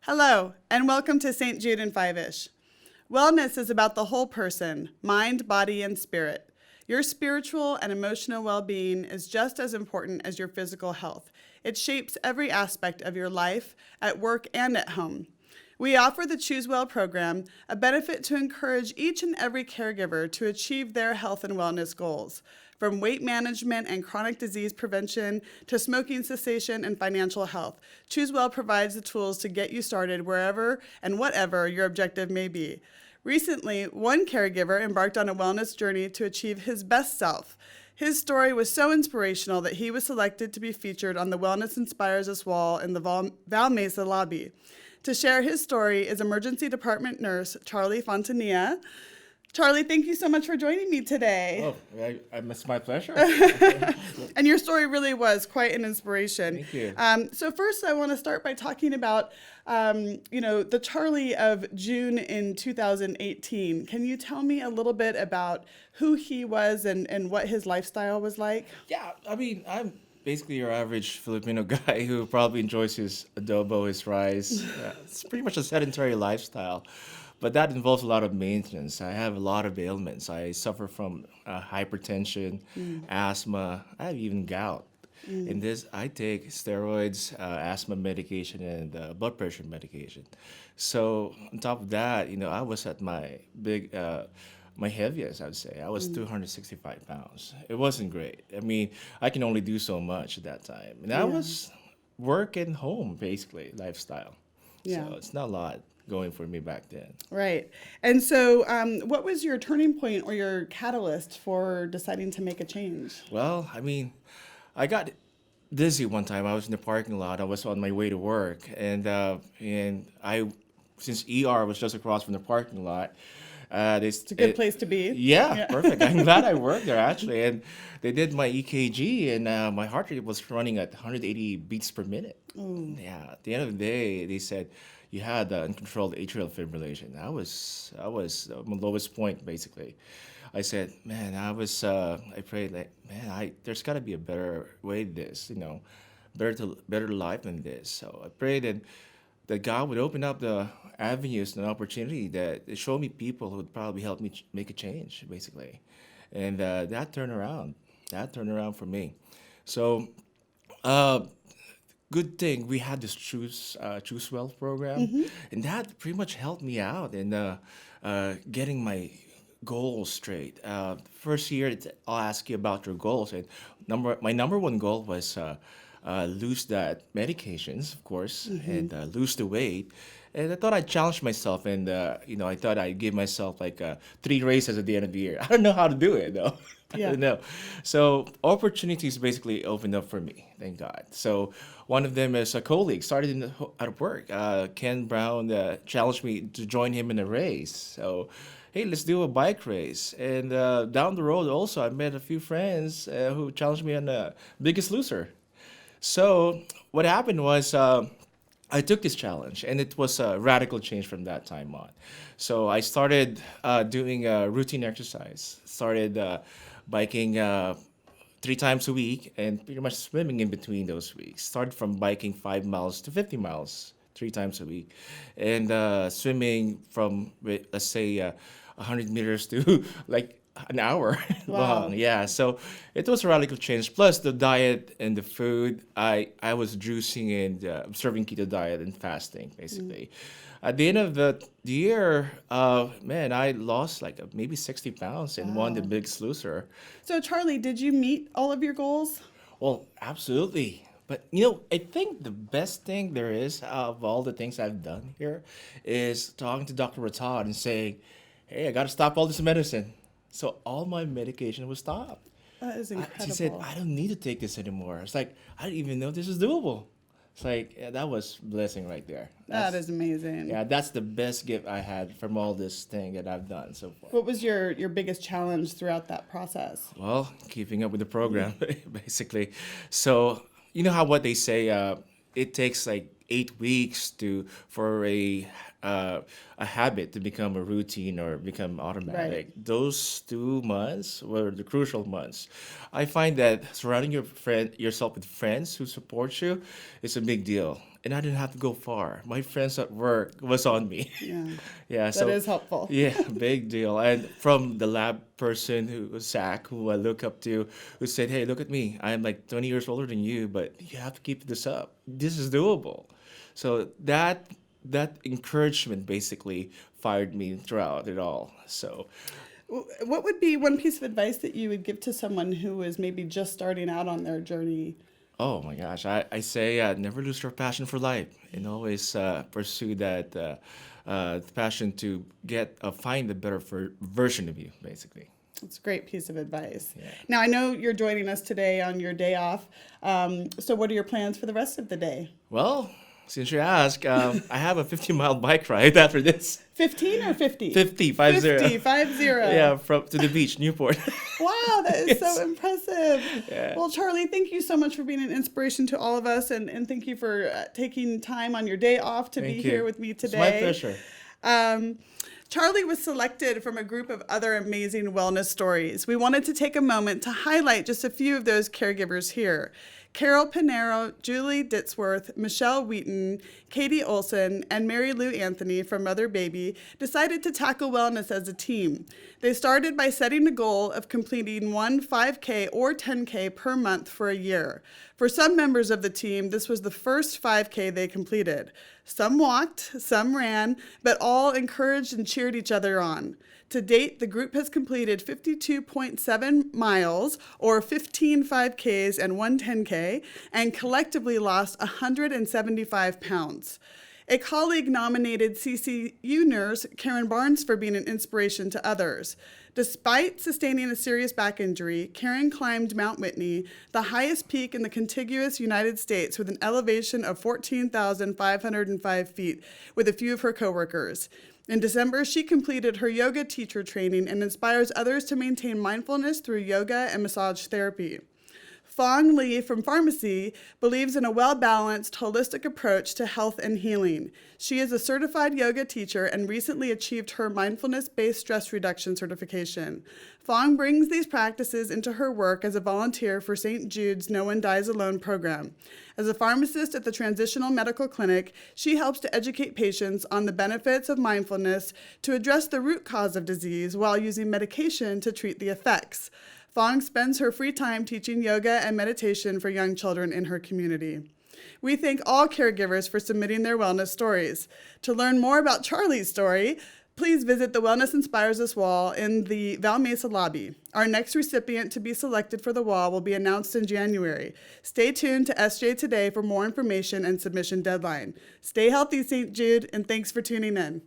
Hello, and welcome to St. Jude and Five-ish. Wellness is about the whole person, mind, body, and spirit. Your spiritual and emotional well-being is just as important as your physical health. It shapes every aspect of your life, at work and at home. We offer the Choose Well program, a benefit to encourage each and every caregiver to achieve their health and wellness goals. From weight management and chronic disease prevention to smoking cessation and financial health, Choose Well provides the tools to get you started wherever and whatever your objective may be. Recently, one caregiver embarked on a wellness journey to achieve his best self. His story was so inspirational that he was selected to be featured on the Wellness Inspires Us wall in the Val Mesa lobby. To share his story is emergency department nurse Charlie Fontanilla. Charlie, thank you so much for joining me today. Oh, it's my pleasure. And your story really was quite an inspiration. Thank you. So first, I want to start by talking about, the Charlie of June in 2018. Can you tell me a little bit about who he was and what his lifestyle was like? Yeah, I mean, I'm basically your average Filipino guy who probably enjoys his adobo, his rice. It's pretty much a sedentary lifestyle, but that involves a lot of maintenance. I have a lot of ailments. I suffer from hypertension, asthma. I have even gout. In this, I take steroids, asthma medication, and blood pressure medication. So on top of that, I was at my heaviest, I would say. I was 265 pounds. It wasn't great. I mean, I can only do so much at that time. And I was work and home, basically, lifestyle. Yeah. So it's not a lot going for me back then. Right. And so what was your turning point or your catalyst for deciding to make a change? Well, I mean, I got dizzy one time. I was in the parking lot. I was on my way to work, and I, since ER was just across from the parking lot, It's a good place to be. yeah, perfect. I'm glad I worked there actually, and they did my EKG, and my heart rate was running at 180 beats per minute. Yeah. At the end of the day, they said you had uncontrolled atrial fibrillation. I was my lowest point basically. I said, man, I prayed like, man, there's got to be a better way to this, better life than this. So I prayed that God would open up the avenues and opportunity that show me people who would probably help me make a change, basically. And that turned around for me. So, uh, good thing we had this Choose Wealth program, and that pretty much helped me out in getting my goals straight. First year, I'll ask you about your goals, and my number one goal was lose that medications, of course, and lose the weight. And I thought I'd challenge myself, and I thought I'd give myself like 3 races at the end of the year. I don't know how to do it though. I Yeah. don't know. So opportunities basically opened up for me, thank God. So one of them is a colleague started at work. Ken Brown challenged me to join him in a race. So hey, let's do a bike race. And down the road also, I met a few friends who challenged me on the Biggest Loser. So what happened was I took this challenge, and it was a radical change from that time on. So I started doing routine exercise, started biking 3 times a week, and pretty much swimming in between those weeks. Started from biking 5 miles to 50 miles 3 times a week, and swimming from let's say 100 meters to like an hour Wow. long. Yeah, so it was a radical change. Plus the diet and the food. I was juicing and observing keto diet and fasting basically. At the end of the year, man, I lost like maybe 60 pounds and won the Wow. Biggest Loser. So Charlie, did you meet all of your goals? Well, absolutely. But I think the best thing there is of all the things I've done here is talking to Dr. Ratad and saying, "Hey, I got to stop all this medicine." So all my medication was stopped. That is She said, incredible. "I don't need to take this anymore." It's like I didn't even know this is doable. It's like yeah, that was blessing right there. That is amazing. Yeah, that's the best gift I had from all this thing that I've done so far. What was your biggest challenge throughout that process? Well, keeping up with the program, basically. So you know how what they say, it takes like 8 weeks for a a habit to become a routine or become automatic. Those 2 months were the crucial months. I find that surrounding yourself with friends who support you is a big deal. And I didn't have to go far. My friends at work was on me. Yeah, Yeah, that so is helpful. yeah, big deal. And from the lab person who Zach, who I look up to, who said, "Hey, look at me. I'm like 20 years older than you, but you have to keep this up. This is doable." So that encouragement basically fired me throughout it all. So What would be one piece of advice that you would give to someone who is maybe just starting out on their journey? oh my gosh, I say never lose your passion for life and always pursue that passion to find a better version of you, basically. It's a great piece of advice. Yeah. Now, I know you're joining us today on your day off. So what are your plans for the rest of the day? Well, since you ask, I have a 50-mile bike ride after this. 15 or 50? 50, 50. 50, 50. Yeah, from to the beach, Newport. Wow, that is Yes. so impressive. Yeah. Well, Charlie, thank you so much for being an inspiration to all of us, and thank you for taking time on your day off to be Thank you. here with me It's today. my pleasure. Charlie was selected from a group of other amazing wellness stories. We wanted to take a moment to highlight just a few of those caregivers here. Carol Pinero, Julie Ditzworth, Michelle Wheaton, Katie Olson, and Mary Lou Anthony from Mother Baby decided to tackle wellness as a team. They started by setting a goal of completing one 5K or 10K per month for a year. For some members of the team, this was the first 5K they completed. Some walked, some ran, but all encouraged and cheered each other on. To date, the group has completed 52.7 miles, or 15 5Ks and one 10K, and collectively lost 175 pounds. A colleague nominated CCU nurse Karen Barnes for being an inspiration to others. Despite sustaining a serious back injury, Karen climbed Mount Whitney, the highest peak in the contiguous United States, with an elevation of 14,505 feet, with a few of her coworkers. In December, she completed her yoga teacher training and inspires others to maintain mindfulness through yoga and massage therapy. Fong Lee from Pharmacy believes in a well-balanced, holistic approach to health and healing. She is a certified yoga teacher and recently achieved her mindfulness-based stress reduction certification. Fong brings these practices into her work as a volunteer for St. Jude's No One Dies Alone program. As a pharmacist at the Transitional Medical Clinic, she helps to educate patients on the benefits of mindfulness to address the root cause of disease while using medication to treat the effects. Fong spends her free time teaching yoga and meditation for young children in her community. We thank all caregivers for submitting their wellness stories. To learn more about Charlie's story, please visit the Wellness Inspires Us wall in the Val Mesa lobby. Our next recipient to be selected for the wall will be announced in January. Stay tuned to SJ Today for more information and submission deadline. Stay healthy, St. Jude, and thanks for tuning in.